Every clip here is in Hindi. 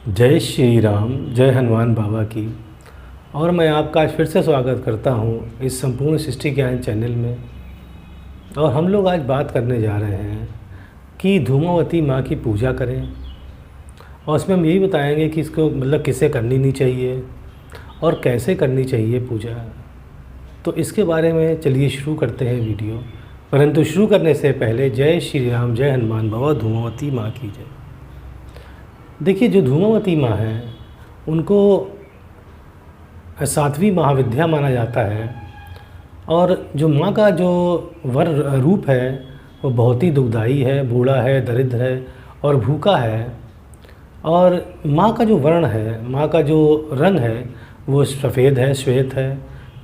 जय श्री राम, जय हनुमान बाबा की। और मैं आपका आज फिर से स्वागत करता हूँ इस संपूर्ण सृष्टि ज्ञान चैनल में। और हम लोग आज बात करने जा रहे हैं कि धूमावती माँ की पूजा करें, और उसमें हम यही बताएंगे कि इसको मतलब किसे करनी नहीं चाहिए और कैसे करनी चाहिए पूजा। तो इसके बारे में चलिए शुरू करते हैं वीडियो। परंतु शुरू करने से पहले जय श्री राम, जय हनुमान बाबा, धूमावती माँ की जय। देखिए, जो धूमावती माँ है उनको सातवीं महाविद्या माना जाता है। और जो माँ का जो वर रूप है वो बहुत ही दुखदाई है, बूढ़ा है, दरिद्र है और भूखा है। और माँ का जो वर्ण है, माँ का जो रंग है वो सफ़ेद है, श्वेत है,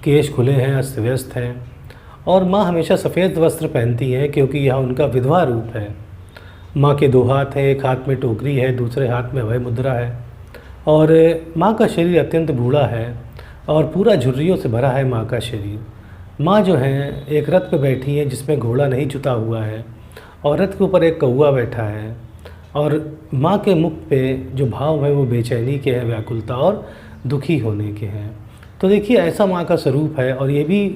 केश खुले हैं, अस्त व्यस्त हैं। और माँ हमेशा सफ़ेद वस्त्र पहनती हैं क्योंकि यह उनका विधवा रूप है। माँ के दो हाथ हैं, एक हाथ में टोकरी है, दूसरे हाथ में अभय मुद्रा है। और माँ का शरीर अत्यंत बूढ़ा है और पूरा झुर्रियों से भरा है माँ का शरीर। माँ जो है एक रथ पे बैठी है जिसमें घोड़ा नहीं जुता हुआ है, और रथ के ऊपर एक कौवा बैठा है। और माँ के मुख पे जो भाव है वो बेचैनी के हैं, व्याकुलता और दुखी होने के हैं। तो देखिए, ऐसा माँ का स्वरूप है। और ये भी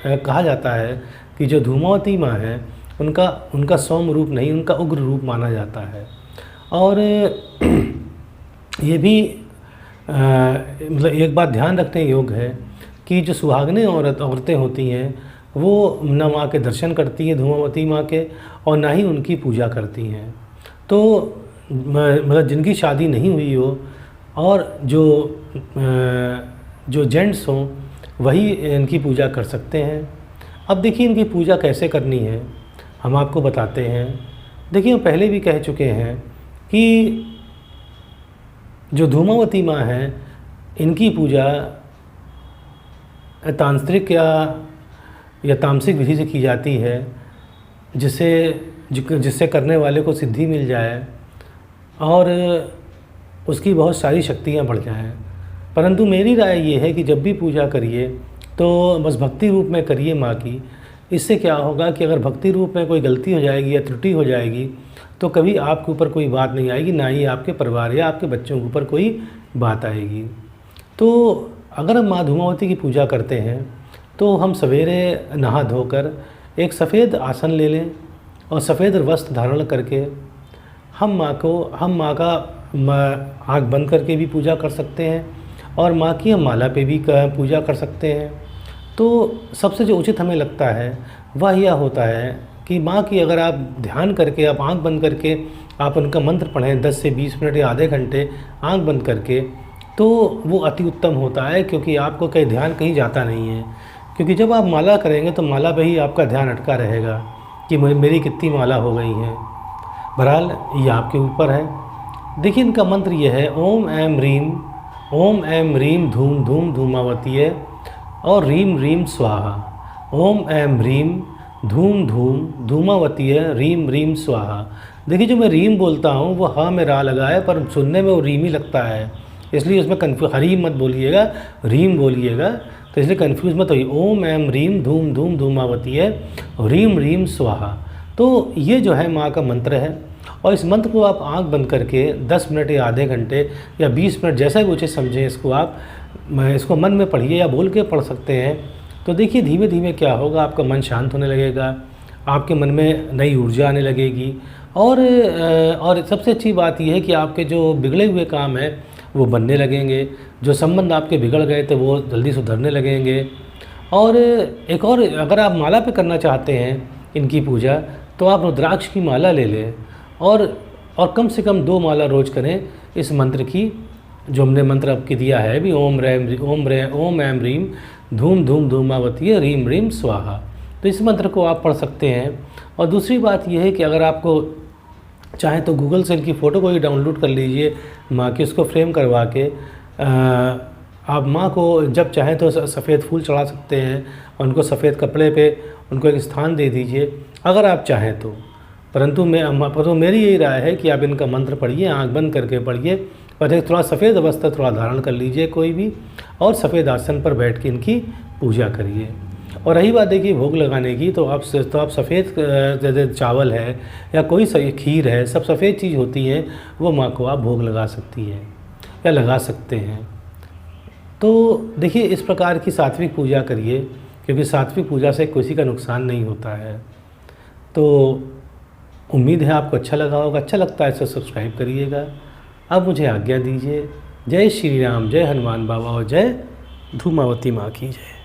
कहा जाता है कि जो धूमावती माँ है उनका सौम्य रूप नहीं, उनका उग्र रूप माना जाता है। और ये भी मतलब एक बात ध्यान रखने योग्य है कि जो सुहागनें औरतें होती हैं वो न माँ के दर्शन करती हैं, धूमावती माँ के, और ना ही उनकी पूजा करती हैं। तो मतलब जिनकी शादी नहीं हुई हो और जो जेंट्स हों वही इनकी पूजा कर सकते हैं। अब देखिए, इनकी पूजा कैसे करनी है हम आपको बताते हैं। देखिए, हम पहले भी कह चुके हैं कि जो धूमावती माँ है इनकी पूजा तांत्रिक या तामसिक विधि से की जाती है, जिससे करने वाले को सिद्धि मिल जाए और उसकी बहुत सारी शक्तियाँ बढ़ जाएं। परंतु मेरी राय ये है कि जब भी पूजा करिए तो बस भक्ति रूप में करिए माँ की। इससे क्या होगा कि अगर भक्ति रूप में कोई गलती हो जाएगी या त्रुटि हो जाएगी तो कभी आपके ऊपर कोई बात नहीं आएगी, ना ही आपके परिवार या आपके बच्चों के ऊपर कोई बात आएगी। तो अगर हम माँ धूमावती की पूजा करते हैं तो हम सवेरे नहा धोकर एक सफ़ेद आसन ले लें और सफ़ेद वस्त्र धारण करके हम माँ का आँख बंद करके भी पूजा कर सकते हैं, और माँ की हम माला पे भी पूजा कर सकते हैं। तो सबसे जो उचित हमें लगता है वह यह होता है कि माँ की अगर आप ध्यान करके, आप आँख बंद करके आप उनका मंत्र पढ़ें 10 से 20 मिनट या आधे घंटे आँख बंद करके, तो वो अति उत्तम होता है। क्योंकि आपको कहीं ध्यान कहीं जाता नहीं है। क्योंकि जब आप माला करेंगे तो माला पे ही आपका ध्यान अटका रहेगा कि मेरी कितनी माला हो गई हैं। बहरहाल ये आपके ऊपर है। देखिए, इनका मंत्र ये है ओम ऐं ह्रीं धूम धूम धूमावती है और रीम रीम स्वाहा। ओम ऐं ह्रीं धूम धूम धूमावती है, रीम रीम स्वाहा। देखिए, जो मैं रीम बोलता हूँ वो हाँ में रा लगा है, पर सुनने में वो रीम ही लगता है, इसलिए उसमें कन्फ्यूज, हरी मत बोलिएगा, रीम बोलिएगा। तो इसलिए कन्फ्यूज़ मत होइए। ओम ऐं ह्रीं धूम धूम धूमावती है, रीम रीम स्वाहा। तो ये जो है माँ का मंत्र है। और इस मंत्र को आप आंख बंद करके 10 मिनट या आधे घंटे या 20 मिनट, जैसा भी उचित समझें, इसको मन में पढ़िए या बोल के पढ़ सकते हैं। तो देखिए, धीमे धीमे क्या होगा, आपका मन शांत होने लगेगा, आपके मन में नई ऊर्जा आने लगेगी। और सबसे अच्छी बात यह है कि आपके जो बिगड़े हुए काम हैं वो बनने लगेंगे, जो संबंध आपके बिगड़ गए थे वो जल्दी सुधरने लगेंगे। और एक और, अगर आप माला पे करना चाहते हैं इनकी पूजा तो आप रुद्राक्ष की माला ले लें और कम से कम 2 माला रोज़ करें इस मंत्र की, जो हमने मंत्र आपकी दिया है भी, ओम ऐं ह्रीं धूम धूम धूमावती है, रीम रीम स्वाहा। तो इस मंत्र को आप पढ़ सकते हैं। और दूसरी बात यह है कि अगर आपको चाहे तो गूगल से इनकी फ़ोटो को ही डाउनलोड कर लीजिए माँ की, उसको फ्रेम करवा के आप माँ को जब चाहें तो सफ़ेद फूल चढ़ा सकते हैं और उनको सफ़ेद कपड़े पे उनको एक स्थान दे दीजिए अगर आप चाहें तो। परंतु मेरी यही राय है कि आप इनका मंत्र पढ़िए, आँख बंद करके पढ़िए, और एक थोड़ा सफ़ेद वस्त्र थोड़ा धारण कर लीजिए कोई भी, और सफ़ेद आसन पर बैठ के इनकी पूजा करिए। और रही बात देखिए भोग लगाने की, तो आप सफ़ेद जैसे चावल है या कोई खीर है, सब सफ़ेद चीज़ होती है, वो माँ को आप भोग लगा सकती हैं या लगा सकते हैं। तो देखिए इस प्रकार की सात्विक पूजा करिए, क्योंकि सात्विक पूजा से किसी का नुकसान नहीं होता है। तो उम्मीद है आपको अच्छा लगा होगा। अच्छा लगता है तो सब्सक्राइब करिएगा। अब मुझे आज्ञा दीजिए। जय श्री राम, जय हनुमान बाबा और जय धूमावती माँ की जय।